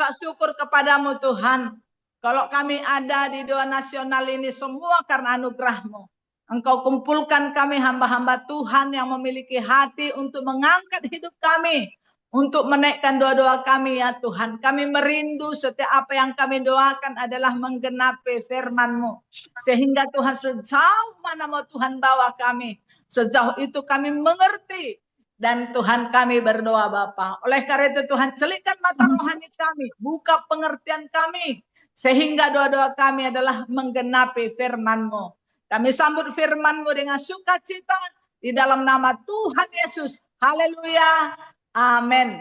mengucap syukur kepadamu Tuhan. Kalau kami ada di doa nasional ini semua karena anugerah-Mu. Engkau kumpulkan kami hamba-hamba Tuhan yang memiliki hati untuk mengangkat hidup kami. Untuk menaikkan doa-doa kami ya Tuhan. Kami merindu setiap apa yang kami doakan adalah menggenapi firman-Mu. Sehingga Tuhan sejauh mana mau Tuhan bawa kami. Sejauh itu kami mengerti. Dan Tuhan kami berdoa Bapa. Oleh karena itu Tuhan celitkan mata rohani kami. Buka pengertian kami. Sehingga doa-doa kami adalah menggenapi firman-Mu. Kami sambut firman-Mu dengan sukacita. Di dalam nama Tuhan Yesus. Haleluya. Amin.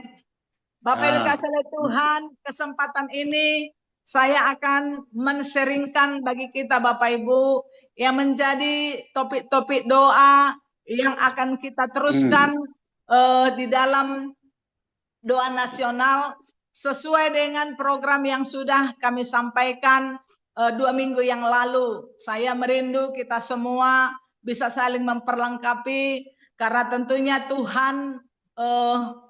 Bapak Ibu kasih oleh Tuhan, kesempatan ini saya akan menseringkan bagi kita Bapak Ibu yang menjadi topik-topik doa yang akan kita teruskan di dalam doa nasional sesuai dengan program yang sudah kami sampaikan 2 minggu yang lalu. Saya merindu kita semua bisa saling memperlengkapi karena tentunya Tuhan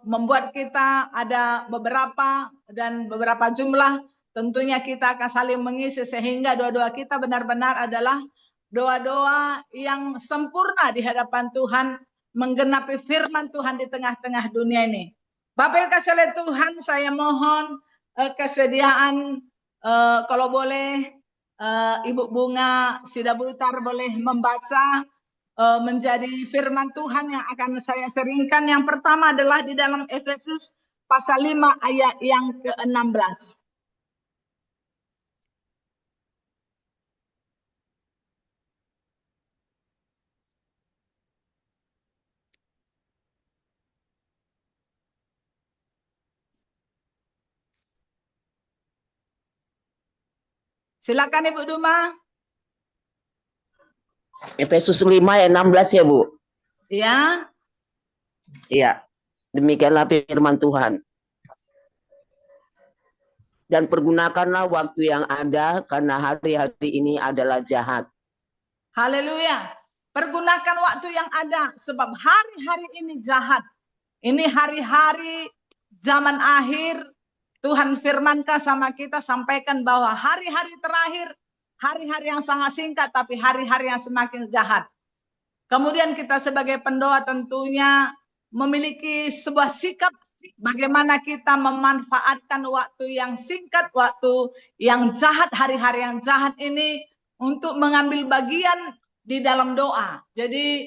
membuat kita ada beberapa jumlah, tentunya kita akan saling mengisi sehingga doa-doa kita benar-benar adalah doa-doa yang sempurna di hadapan Tuhan, menggenapi firman Tuhan di tengah-tengah dunia ini. Bapak yang kasih oleh Tuhan, saya mohon kesediaan kalau boleh Ibu Bunga Sidabutar boleh membaca menjadi firman Tuhan yang akan saya seringkan. Yang pertama adalah di dalam Efesus pasal 5 ayat yang ke-16. Silakan Ibu Duma. Efesus 5 ayat 16 ya Bu? Iya. Iya. Demikianlah firman Tuhan. Dan pergunakanlah waktu yang ada karena hari-hari ini adalah jahat. Haleluya. Pergunakan waktu yang ada sebab hari-hari ini jahat. Ini hari-hari zaman akhir. Tuhan firmankan sama kita, sampaikan bahwa hari-hari terakhir, hari-hari yang sangat singkat, tapi hari-hari yang semakin jahat. Kemudian kita sebagai pendoa tentunya memiliki sebuah sikap bagaimana kita memanfaatkan waktu yang singkat, waktu yang jahat, hari-hari yang jahat ini untuk mengambil bagian di dalam doa. Jadi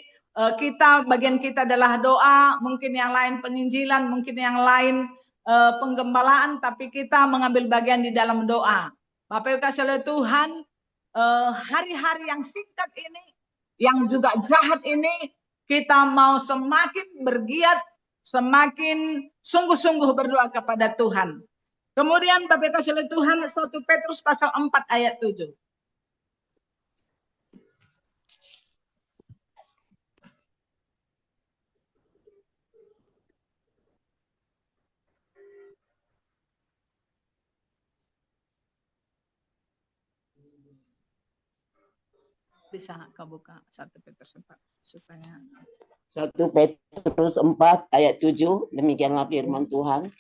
bagian kita adalah doa, mungkin yang lain penginjilan, mungkin yang lain penggembalaan, tapi kita mengambil bagian di dalam doa. Bapak Ibu kasih oleh Tuhan, hari-hari yang singkat ini, yang juga jahat ini, kita mau semakin bergiat, semakin sungguh-sungguh berdoa kepada Tuhan. Kemudian Bapak Ibu kasih oleh Tuhan, 1 Petrus pasal 4 ayat 7. Bisa kau buka 1 Petrus 4 supaya 1 Petrus 4 ayat 7, demikianlah firman Tuhan.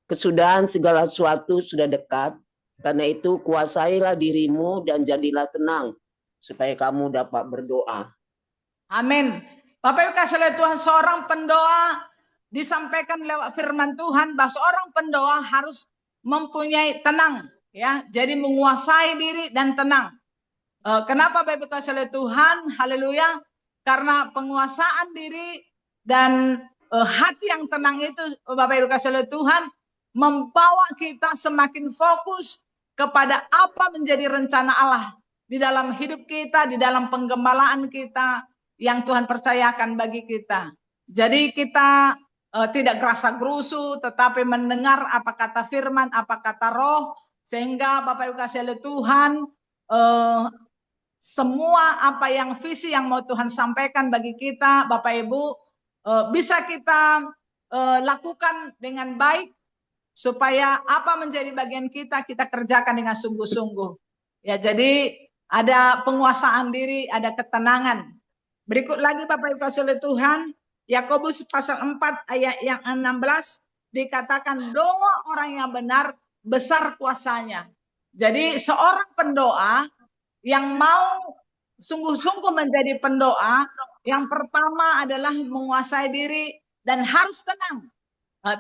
Kesudahan segala sesuatu sudah dekat, karena itu kuasailah dirimu dan jadilah tenang, supaya kamu dapat berdoa. Amin. Bapak Ibu kasih oleh Tuhan, seorang pendoa disampaikan lewat firman Tuhan bahwa seorang pendoa harus mempunyai tenang, ya. Jadi menguasai diri dan tenang. Kenapa Bapak Ibu kasih oleh Tuhan? Haleluya. Karena penguasaan diri dan hati yang tenang itu Bapak Ibu kasih oleh Tuhan membawa kita semakin fokus kepada apa menjadi rencana Allah di dalam hidup kita, di dalam penggembalaan kita yang Tuhan percayakan bagi kita. Jadi kita tidak gerasa gerusu, tetapi mendengar apa kata firman, apa kata roh, sehingga Bapak Ibu kasih oleh Tuhan, semua apa yang visi yang mau Tuhan sampaikan bagi kita, Bapak Ibu, bisa kita lakukan dengan baik, supaya apa menjadi bagian kita, kita kerjakan dengan sungguh-sungguh. Ya, jadi ada penguasaan diri, ada ketenangan. Berikut lagi Bapak Ibu kasih oleh Tuhan, Yakobus pasal 4 ayat yang 16 dikatakan doa orang yang benar besar kuasanya. Jadi seorang pendoa yang mau sungguh-sungguh menjadi pendoa, yang pertama adalah menguasai diri dan harus tenang.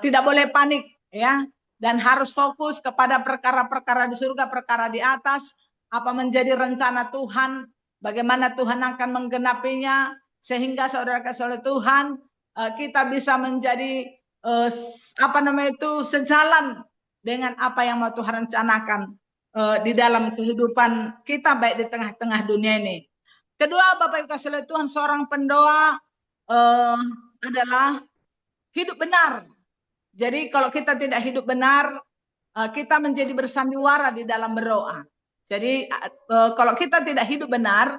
Tidak boleh panik ya, dan harus fokus kepada perkara-perkara di surga, perkara di atas, apa menjadi rencana Tuhan, bagaimana Tuhan akan menggenapinya, sehingga saudara-saudara Tuhan kita bisa menjadi sejalan dengan apa yang mau Tuhan rencanakan di dalam kehidupan kita, baik di tengah-tengah dunia ini. Kedua, Bapak Ibu kasih Tuhan, seorang pendoa adalah hidup benar. Jadi kalau kita tidak hidup benar, kita menjadi bersandiwara di dalam berdoa. Jadi kalau kita tidak hidup benar,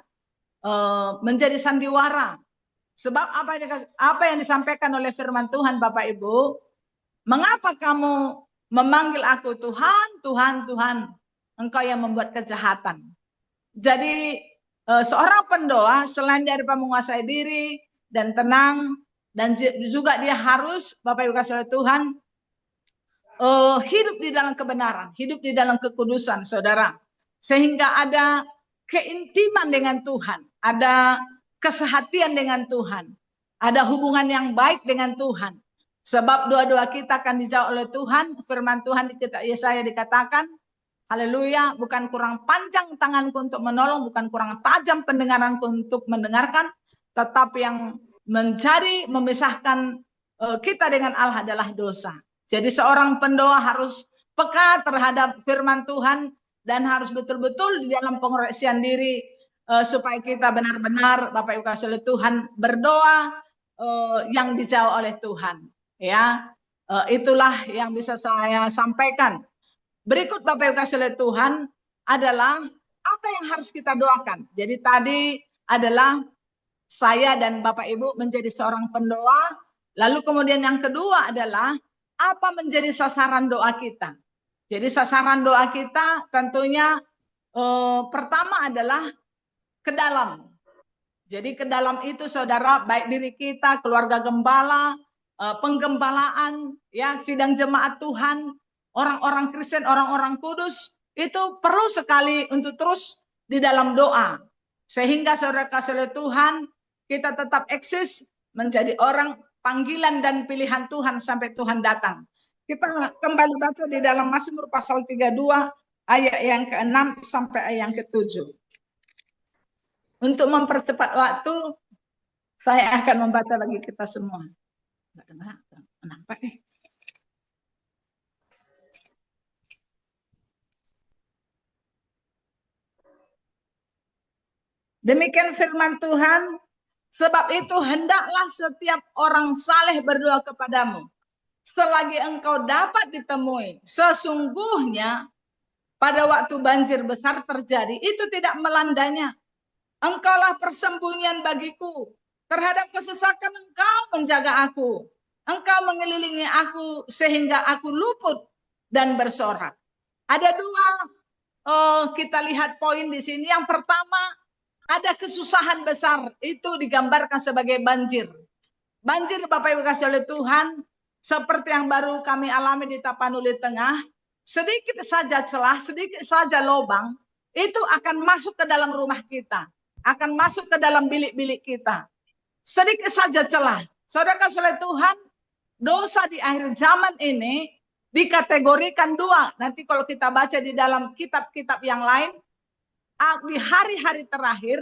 menjadi sandiwara. Sebab apa yang disampaikan oleh firman Tuhan, Bapak Ibu, mengapa kamu memanggil aku Tuhan, Tuhan, Tuhan, engkau yang membuat kejahatan. Jadi seorang pendoa selain dari menguasai diri dan tenang, dan juga dia harus, Bapak Ibu kasih Tuhan, hidup di dalam kebenaran, hidup di dalam kekudusan, saudara. Sehingga ada keintiman dengan Tuhan, ada kesehatian dengan Tuhan, ada hubungan yang baik dengan Tuhan. Sebab doa-doa kita akan dijawab oleh Tuhan. Firman Tuhan di kitab Yesaya dikatakan, haleluya, bukan kurang panjang tanganku untuk menolong, bukan kurang tajam pendengaranku untuk mendengarkan, tetapi yang menjadi memisahkan kita dengan Allah adalah dosa. Jadi seorang pendoa harus peka terhadap firman Tuhan dan harus betul-betul di dalam pengoreksian diri supaya kita benar-benar, Bapak Ibu kasih Tuhan, berdoa yang dijawab oleh Tuhan. Ya, itulah yang bisa saya sampaikan. Berikut Bapak Ibu kasih Tuhan adalah apa yang harus kita doakan. Jadi tadi adalah saya dan Bapak Ibu menjadi seorang pendoa. Lalu kemudian yang kedua adalah apa menjadi sasaran doa kita. Jadi sasaran doa kita tentunya pertama adalah ke dalam. Jadi ke dalam itu saudara, baik diri kita, keluarga gembala, penggembalaan, ya, sidang jemaat Tuhan, orang-orang Kristen, orang-orang kudus, itu perlu sekali untuk terus di dalam doa. Sehingga saudara kasih Tuhan, kita tetap eksis menjadi orang panggilan dan pilihan Tuhan sampai Tuhan datang. Kita kembali baca di dalam Mazmur pasal 32 ayat yang ke-6 sampai ayat yang ke-7. Untuk mempercepat waktu, saya akan membaca bagi kita semua. Enggak dengar, kenapa nih? Demikian firman Tuhan, sebab itu hendaklah setiap orang saleh berdoa kepadamu, selagi engkau dapat ditemui. Sesungguhnya pada waktu banjir besar terjadi, itu tidak melandanya. Engkaulah persembunyian bagiku, terhadap kesesakan engkau menjaga aku. Engkau mengelilingi aku sehingga aku luput dan bersorak. Ada dua kita lihat poin di sini. Yang pertama, ada kesusahan besar, itu digambarkan sebagai banjir. Banjir Bapak Ibu kasih oleh Tuhan, seperti yang baru kami alami di Tapanuli Tengah, sedikit saja celah, sedikit saja lubang, itu akan masuk ke dalam rumah kita, akan masuk ke dalam bilik-bilik kita. Sedikit saja celah. Saudara kasih oleh Tuhan, dosa di akhir zaman ini dikategorikan dua. Nanti kalau kita baca di dalam kitab-kitab yang lain, di hari-hari terakhir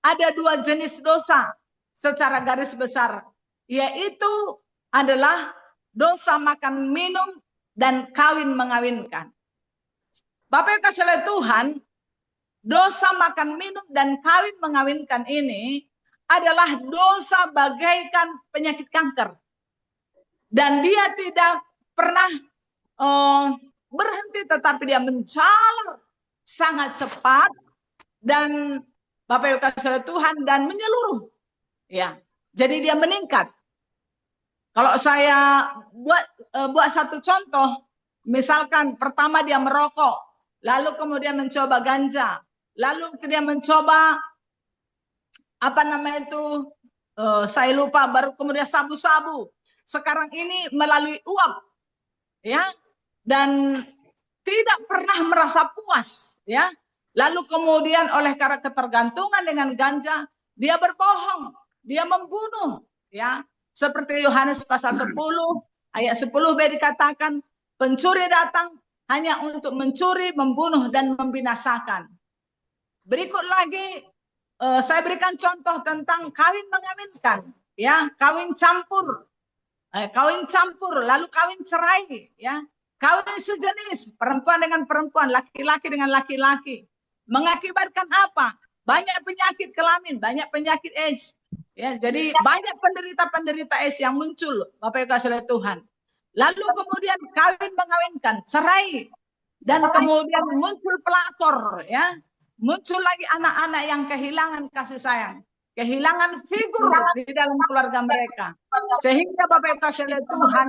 ada dua jenis dosa secara garis besar, yaitu adalah dosa makan minum dan kawin mengawinkan. Bapak kasih oleh Tuhan, dosa makan minum dan kawin mengawinkan ini adalah dosa bagaikan penyakit kanker, dan dia tidak pernah berhenti, tetapi dia menjalar sangat cepat. Dan Bapak Ibu kasih Tuhan, dan menyeluruh, ya. Jadi dia meningkat. Kalau saya buat satu contoh, misalkan pertama dia merokok, lalu kemudian mencoba ganja, lalu dia mencoba saya lupa, baru kemudian sabu-sabu. Sekarang ini melalui uap, ya, dan tidak pernah merasa puas, ya. Lalu kemudian oleh karena ketergantungan dengan ganja, dia berbohong, dia membunuh, ya. Seperti Yohanes pasal 10 ayat 10b dikatakan, pencuri datang hanya untuk mencuri, membunuh dan membinasakan. Berikut lagi saya berikan contoh tentang kawin mengawinkan, ya, kawin campur, lalu kawin cerai, ya, kawin sejenis, perempuan dengan perempuan, laki-laki dengan laki-laki, mengakibatkan apa? Banyak penyakit kelamin, banyak penyakit AIDS, ya, jadi banyak penderita-penderita AIDS yang muncul, Bapak Ibu kasih oleh Tuhan. Lalu kemudian kawin mengawinkan, cerai, dan kemudian muncul pelakor, ya. Muncul lagi anak-anak yang kehilangan kasih sayang, kehilangan figur di dalam keluarga mereka, sehingga Bapak Ibu kasih oleh Tuhan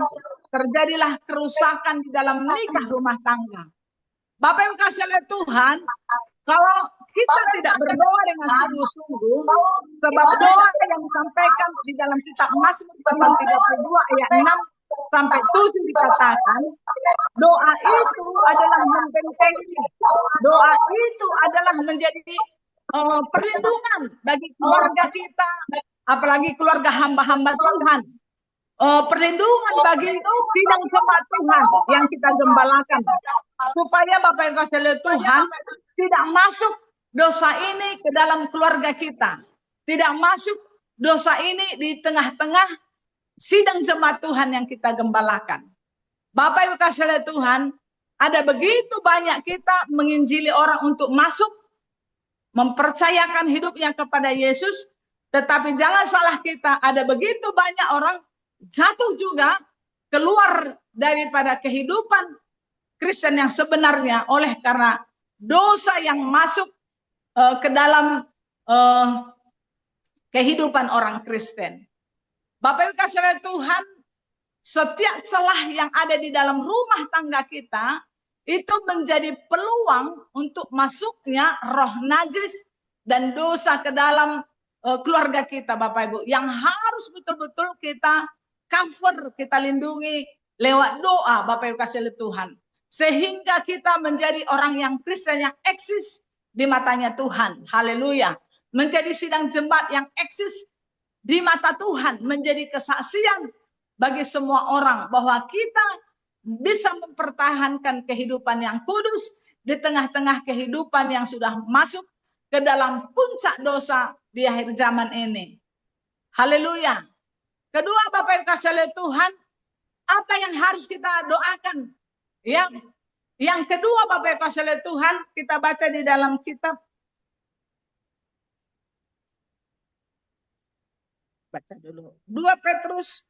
terjadilah kerusakan di dalam nikah rumah tangga. Bapak Ibu kasih oleh Tuhan, kalau kita tidak berdoa dengan sungguh-sungguh, sebab doa yang disampaikan di dalam kitab Mazmur pasal 32 ayat 6 sampai 7 dikatakan, doa itu adalah membentengi, doa itu adalah menjadi perlindungan bagi keluarga kita, apalagi keluarga hamba-hamba Tuhan, perlindungan bagi sidang jemaat Tuhan yang kita gembalakan, supaya Bapak Ibu kasih oleh Tuhan tidak masuk dosa ini ke dalam keluarga kita, tidak masuk dosa ini di tengah-tengah sidang jemaat Tuhan yang kita gembalakan. Bapak Ibu kasih oleh Tuhan, ada begitu banyak kita menginjili orang untuk masuk, mempercayakan hidupnya kepada Yesus, tetapi jangan salah kita, ada begitu banyak orang jatuh juga keluar daripada kehidupan Kristen yang sebenarnya oleh karena dosa yang masuk ke dalam kehidupan orang Kristen. Bapak Ibu kasih oleh Tuhan, setiap celah yang ada di dalam rumah tangga kita itu menjadi peluang untuk masuknya roh najis dan dosa ke dalam keluarga kita, Bapak Ibu, yang harus betul-betul kita cover, kita lindungi lewat doa, Bapak Ibu kasih oleh Tuhan, sehingga kita menjadi orang yang Kristen yang eksis di matanya Tuhan. Haleluya. Menjadi sidang jemaat yang eksis di mata Tuhan, menjadi kesaksian bagi semua orang bahwa kita bisa mempertahankan kehidupan yang kudus di tengah-tengah kehidupan yang sudah masuk ke dalam puncak dosa di akhir zaman ini. Haleluya. Kedua, Bapak Ibu kasih oleh Tuhan, apa yang harus kita doakan? Yang kedua, Bapak Ibu kasih oleh Tuhan, kita baca di dalam kitab, baca dulu, 2 Petrus,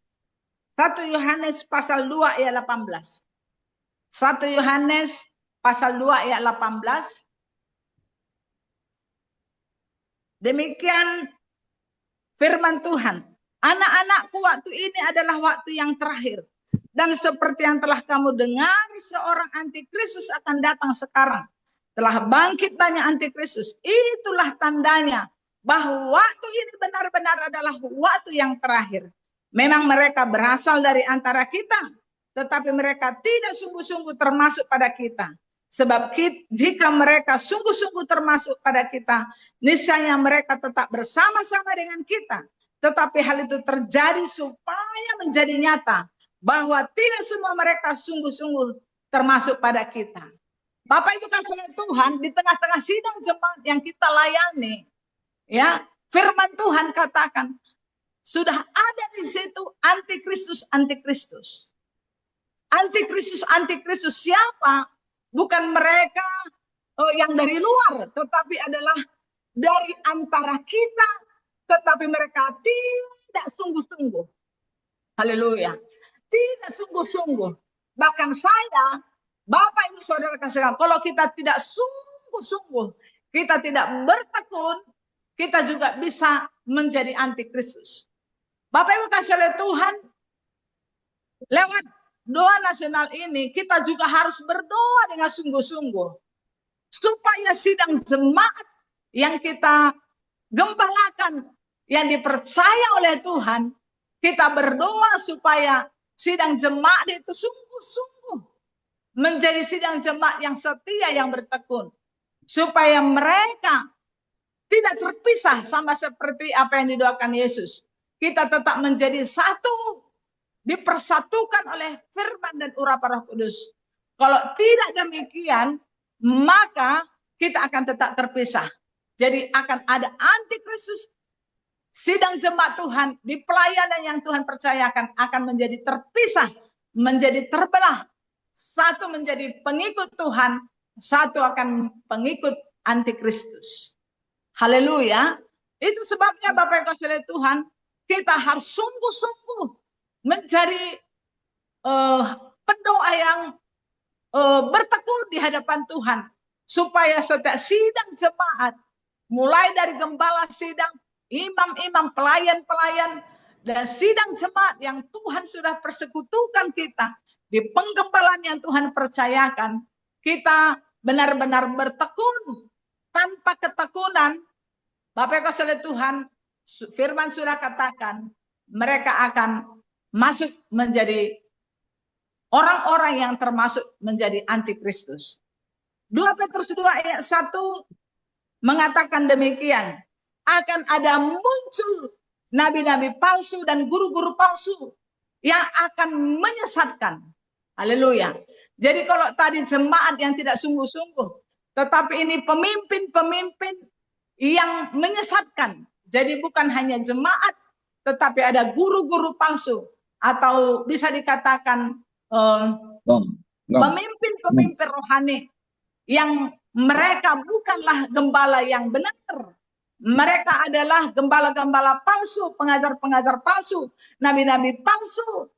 1 Yohanes pasal 2 ayat 18. 1 Yohanes pasal 2 ayat 18. Demikian firman Tuhan. Anak-anakku, waktu ini adalah waktu yang terakhir. Dan seperti yang telah kamu dengar, seorang antikristus akan datang sekarang. Telah bangkit banyak antikristus. Itulah tandanya bahwa waktu ini benar-benar adalah waktu yang terakhir. Memang mereka berasal dari antara kita, tetapi mereka tidak sungguh-sungguh termasuk pada kita. Sebab jika mereka sungguh-sungguh termasuk pada kita, niscaya mereka tetap bersama-sama dengan kita. Tetapi hal itu terjadi supaya menjadi nyata bahwa tidak semua mereka sungguh-sungguh termasuk pada kita. Bapak Ibu kasih oleh Tuhan, di tengah-tengah sidang jemaat yang kita layani, ya, firman Tuhan katakan sudah ada di situ antikristus. Antikristus siapa? Bukan mereka yang dari luar, tetapi adalah dari antara kita, tetapi mereka tidak sungguh-sungguh. Haleluya. Tidak sungguh-sungguh. Bahkan saya, Bapak Ibu Saudara kasih, kalau kita tidak sungguh-sungguh, kita tidak bertekun, kita juga bisa menjadi antikristus. Bapak Ibu kasih oleh Tuhan, lewat doa nasional ini kita juga harus berdoa dengan sungguh-sungguh supaya sidang jemaat yang kita gembalakan yang dipercaya oleh Tuhan, kita berdoa supaya sidang jemaat itu sungguh-sungguh menjadi sidang jemaat yang setia, yang bertekun. Supaya mereka tidak terpisah sama seperti apa yang didoakan Yesus. Kita tetap menjadi satu, dipersatukan oleh firman dan urapan Roh Kudus. Kalau tidak demikian, maka kita akan tetap terpisah. Jadi akan ada antikristus. Sidang jemaat Tuhan di pelayanan yang Tuhan percayakan akan menjadi terpisah, menjadi terbelah. Satu menjadi pengikut Tuhan, satu akan pengikut antikristus. Haleluya. Itu sebabnya Bapak Ibu sekalian Tuhan, kita harus sungguh-sungguh menjadi pendoa yang bertekun di hadapan Tuhan. Supaya setiap sidang jemaat, mulai dari gembala sidang, imam-imam, pelayan-pelayan, dan sidang jemaat yang Tuhan sudah persekutukan kita, di penggembalaan yang Tuhan percayakan, kita benar-benar bertekun. Tanpa ketekunan, Bapak Ibu sekalian Tuhan, firman sudah katakan, mereka akan masuk menjadi orang-orang yang termasuk menjadi antikristus. 2 Petrus 2 ayat 1 mengatakan demikian, akan ada muncul nabi-nabi palsu dan guru-guru palsu yang akan menyesatkan. Haleluya. Jadi kalau tadi jemaat yang tidak sungguh-sungguh, tetapi ini pemimpin-pemimpin yang menyesatkan. Jadi bukan hanya jemaat, tetapi ada guru-guru palsu. Atau bisa dikatakan pemimpin-pemimpin rohani yang mereka bukanlah gembala yang benar. Mereka adalah gembala-gembala palsu, pengajar-pengajar palsu, nabi-nabi palsu.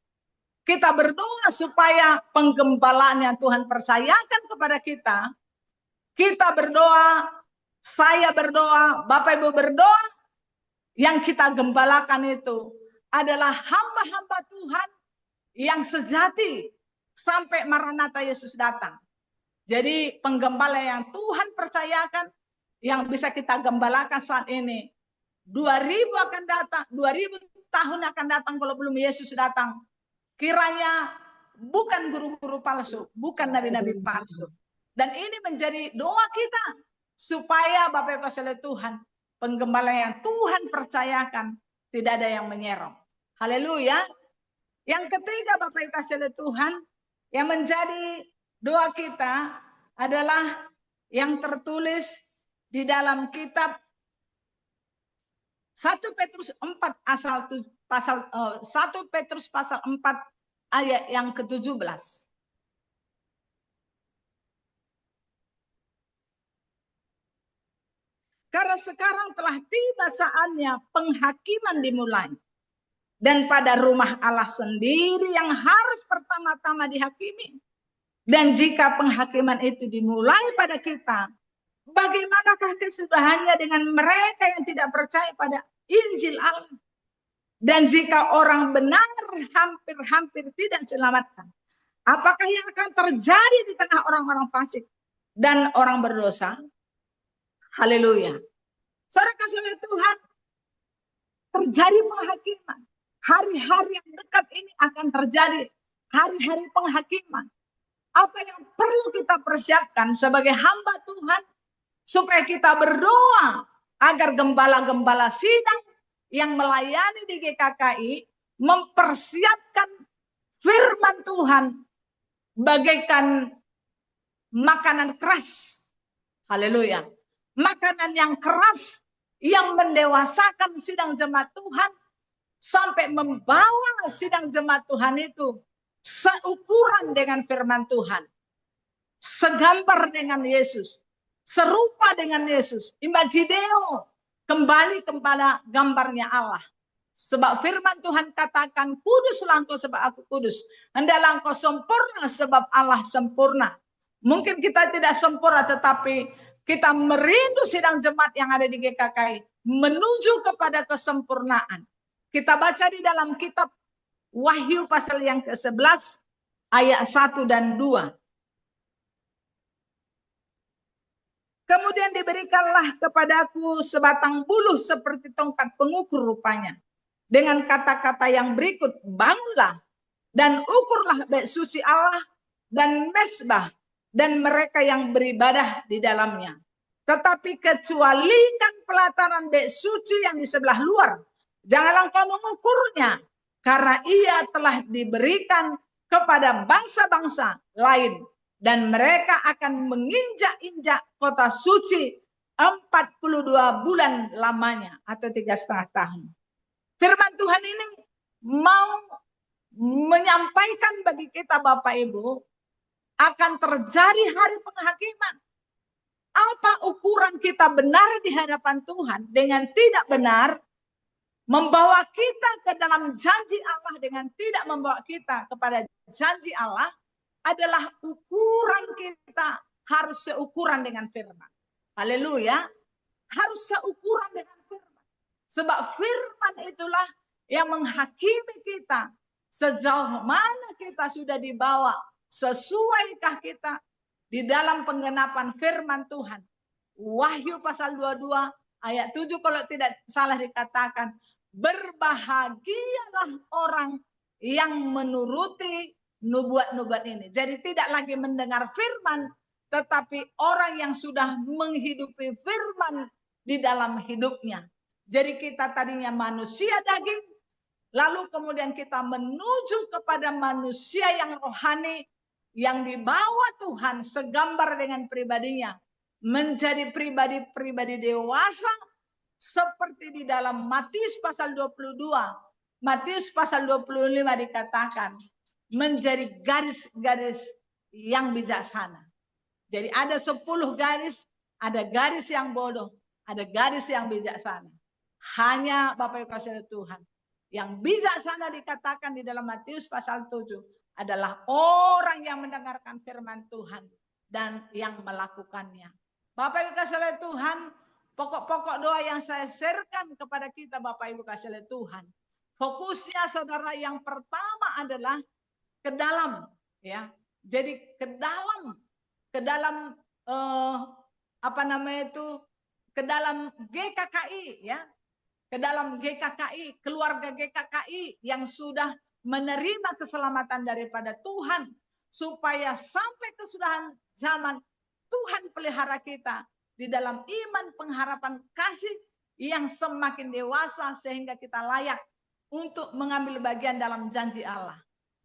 Kita berdoa supaya penggembalaan yang Tuhan percayakan kepada kita, kita berdoa, saya berdoa, Bapak Ibu berdoa, yang kita gembalakan itu adalah hamba-hamba Tuhan yang sejati sampai Maranatha Yesus datang. Jadi penggembala yang Tuhan percayakan, yang bisa kita gembalakan saat ini, 2000 akan datang, 2000 tahun akan datang kalau belum Yesus datang. Kiranya bukan guru-guru palsu, bukan nabi-nabi palsu. Dan ini menjadi doa kita supaya Bapak Ibu sekalian Tuhan, penggembala yang Tuhan percayakan tidak ada yang menyerong. Haleluya. Yang ketiga Bapak Ibu sekalian Tuhan, yang menjadi doa kita adalah yang tertulis di dalam kitab 1 Petrus 4 1 Petrus pasal 4 ayat yang ke-17. Karena sekarang telah tiba saatnya penghakiman dimulai. Dan pada rumah Allah sendiri yang harus pertama-tama dihakimi. Dan jika penghakiman itu dimulai pada kita, bagaimanakah kesudahannya dengan mereka yang tidak percaya pada Injil Allah? Dan jika orang benar hampir-hampir tidak diselamatkan, apakah yang akan terjadi di tengah orang-orang fasik dan orang berdosa? Haleluya. Saudara kasih Tuhan, terjadi penghakiman. Hari-hari yang dekat ini akan terjadi hari-hari penghakiman. Apa yang perlu kita persiapkan sebagai hamba Tuhan, supaya kita berdoa agar gembala-gembala sidang yang melayani di GKKI mempersiapkan firman Tuhan bagaikan makanan keras. Haleluya. Makanan yang keras yang mendewasakan sidang jemaat Tuhan sampai membawa sidang jemaat Tuhan itu seukuran dengan firman Tuhan, segambar dengan Yesus, serupa dengan Yesus, imagideo, kembali kepada gambarnya Allah. Sebab firman Tuhan katakan, kuduslah engkau sebab aku kudus, hendaklah engkau sempurna sebab Allah sempurna. Mungkin kita tidak sempurna, tetapi kita merindu sidang jemaat yang ada di GKKI menuju kepada kesempurnaan. Kita baca di dalam kitab Wahyu pasal yang ke-11 ayat 1 dan 2. Kemudian diberikanlah kepadaku sebatang buluh seperti tongkat pengukur rupanya. Dengan kata-kata yang berikut, bangunlah dan ukurlah bait suci Allah dan mesbah dan mereka yang beribadah di dalamnya. Tetapi kecualikan pelataran bait suci yang di sebelah luar. Janganlah engkau mengukurnya, karena ia telah diberikan kepada bangsa-bangsa lain. Dan mereka akan menginjak-injak kota suci 42 bulan lamanya atau 3,5 tahun. Firman Tuhan ini mau menyampaikan bagi kita Bapak Ibu akan terjadi hari penghakiman. Apa ukuran kita benar di hadapan Tuhan dengan tidak benar membawa kita ke dalam janji Allah dengan tidak membawa kita kepada janji Allah adalah ukuran kita harus seukuran dengan firman. Haleluya. Harus seukuran dengan firman. Sebab firman itulah yang menghakimi kita. Sejauh mana kita sudah dibawa. Sesuaikah kita di dalam penggenapan firman Tuhan. Wahyu pasal 22 ayat 7 kalau tidak salah dikatakan. Berbahagialah orang yang menuruti nubuat-nubuat ini. Jadi tidak lagi mendengar firman, tetapi orang yang sudah menghidupi firman di dalam hidupnya. Jadi kita tadinya manusia daging, lalu kemudian kita menuju kepada manusia yang rohani, yang dibawa Tuhan segambar dengan pribadinya, menjadi pribadi-pribadi dewasa, seperti di dalam Matius pasal 22, Matius pasal 25 dikatakan, menjadi garis-garis yang bijaksana. Jadi ada 10 garis, ada garis yang bodoh, ada garis yang bijaksana. Hanya Bapak Ibu kasih Tuhan. Yang bijaksana dikatakan di dalam Matius pasal 7 adalah orang yang mendengarkan firman Tuhan dan yang melakukannya. Bapak Ibu kasih Tuhan, pokok-pokok doa yang saya sharekan kepada kita Bapak Ibu kasih Tuhan. Fokusnya saudara yang pertama adalah ke dalam, ya. Jadi ke dalam ke dalam GKKI, ya. Ke dalam GKKI, keluarga GKKI yang sudah menerima keselamatan daripada Tuhan, supaya sampai kesudahan zaman Tuhan pelihara kita di dalam iman, pengharapan, kasih yang semakin dewasa sehingga kita layak untuk mengambil bagian dalam janji Allah.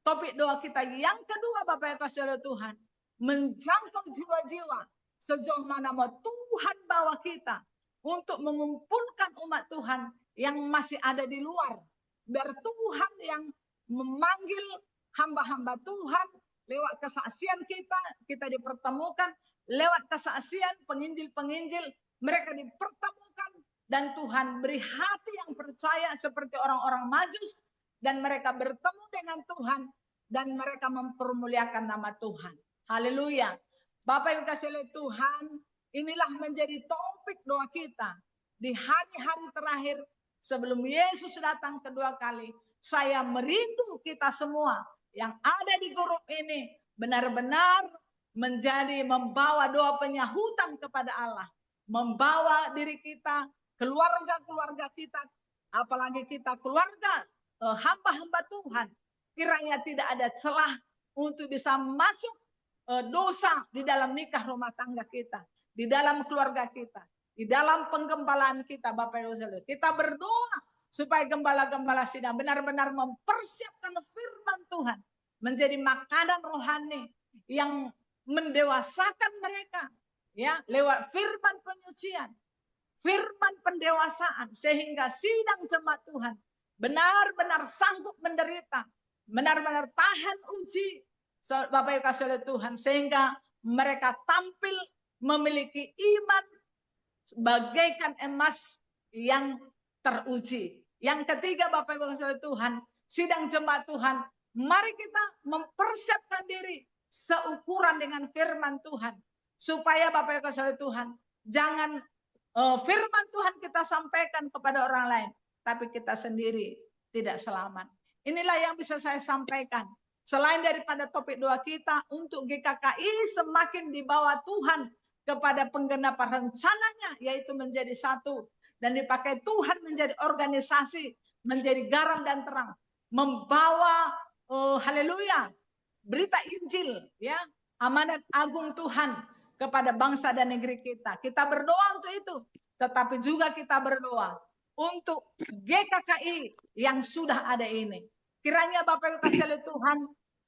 Topik doa kita yang kedua Bapak Ibu saudara Tuhan, menjangkau jiwa-jiwa sejauh mana mau Tuhan bawa kita untuk mengumpulkan umat Tuhan yang masih ada di luar. Biar Tuhan yang memanggil hamba-hamba Tuhan lewat kesaksian kita dipertemukan, lewat kesaksian penginjil-penginjil, mereka dipertemukan dan Tuhan beri hati yang percaya seperti orang-orang Majus, dan mereka bertemu dengan Tuhan dan mereka mempermuliakan nama Tuhan. Haleluya. Bapak Ibu kasih oleh Tuhan, inilah menjadi topik doa kita di hari-hari terakhir sebelum Yesus datang kedua kali. Saya merindu kita semua yang ada di grup ini benar-benar menjadi membawa doa penyahutan kepada Allah, membawa diri kita, keluarga-keluarga kita, apalagi kita keluarga hamba-hamba Tuhan, kiranya tidak ada celah untuk bisa masuk dosa di dalam nikah rumah tangga kita, di dalam keluarga kita, di dalam penggembalaan kita. Bapak Ibu saudara, kita berdoa supaya gembala-gembala sidang benar-benar mempersiapkan firman Tuhan menjadi makanan rohani yang mendewasakan mereka, ya, lewat firman penyucian, firman pendewasaan, sehingga sidang jemaat Tuhan benar-benar sanggup menderita, benar-benar tahan uji, Bapak Ibu kasih oleh Tuhan, sehingga mereka tampil memiliki iman bagaikan emas yang teruji. Yang ketiga Bapak Ibu kasih oleh Tuhan, sidang jemaat Tuhan, mari kita mempersiapkan diri seukuran dengan firman Tuhan, supaya Bapak Ibu kasih oleh Tuhan, jangan firman Tuhan kita sampaikan kepada orang lain, tapi kita sendiri tidak selamat. Inilah yang bisa saya sampaikan. Selain daripada topik doa kita untuk GKKI semakin dibawa Tuhan kepada penggenapan rencananya, yaitu menjadi satu dan dipakai Tuhan menjadi organisasi, menjadi garam dan terang, membawa haleluya berita Injil, ya, amanat agung Tuhan kepada bangsa dan negeri kita. Kita berdoa untuk itu, tetapi juga kita berdoa untuk GKKI yang sudah ada ini. Kiranya Bapak Ibu kasih oleh Tuhan,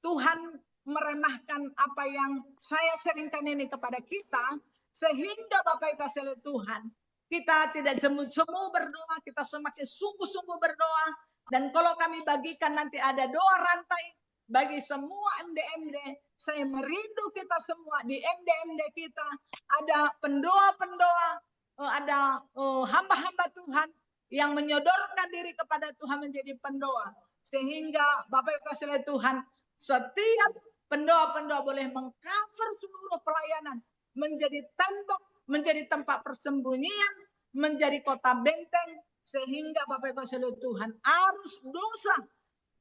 Tuhan meremahkan apa yang saya seringkan ini kepada kita, sehingga Bapak Ibu kasih oleh Tuhan, kita tidak jemu-jemu berdoa, kita semakin sungguh-sungguh berdoa. Dan kalau kami bagikan nanti ada doa rantai bagi semua MD-MD, saya merindu kita semua di MD-MD kita ada pendoa-pendoa, ada hamba-hamba Tuhan yang menyodorkan diri kepada Tuhan menjadi pendoa, sehingga Bapak Ibu kasih oleh Tuhan, setiap pendoa-pendoa boleh mengcover seluruh pelayanan, menjadi tembok, menjadi tempat persembunyian, menjadi kota benteng, sehingga Bapak Ibu kasih oleh Tuhan, arus dosa,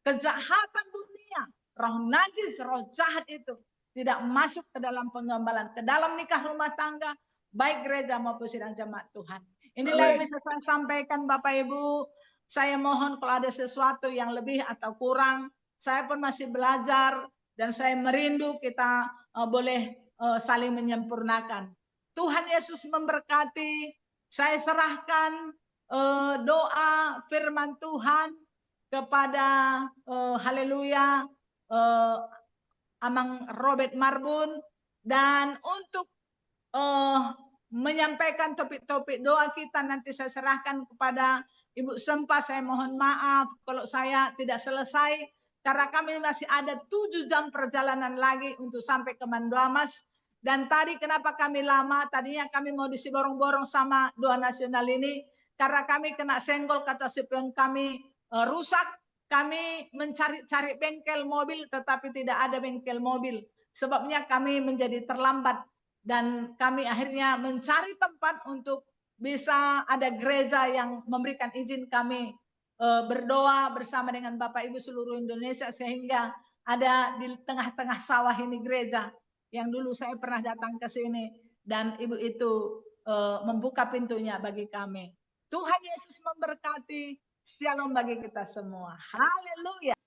kejahatan dunia, roh najis, roh jahat itu tidak masuk ke dalam penggambalan, ke dalam nikah rumah tangga, baik gereja maupun sidang jemaat Tuhan. Inilah yang bisa saya sampaikan Bapak Ibu. Saya mohon kalau ada sesuatu yang lebih atau kurang, saya pun masih belajar dan saya merindu kita boleh saling menyempurnakan. Tuhan Yesus memberkati. Saya serahkan doa firman Tuhan kepada haleluya Amang Robert Marbun, dan untuk menyampaikan topik-topik doa kita nanti saya serahkan kepada Ibu Sempa. Saya mohon maaf kalau saya tidak selesai karena kami masih ada 7 jam perjalanan lagi untuk sampai ke Manduamas. Dan tadi kenapa kami lama? Tadinya kami mau disiborong-borong sama doa nasional ini karena kami kena senggol, kaca spion kami rusak. Kami mencari-cari bengkel mobil tetapi tidak ada bengkel mobil. Sebabnya kami menjadi terlambat. Dan kami akhirnya mencari tempat untuk bisa ada gereja yang memberikan izin kami berdoa bersama dengan Bapak Ibu seluruh Indonesia, sehingga ada di tengah-tengah sawah ini gereja yang dulu saya pernah datang ke sini, dan Ibu itu membuka pintunya bagi kami. Tuhan Yesus memberkati. Shalom bagi kita semua. Haleluya.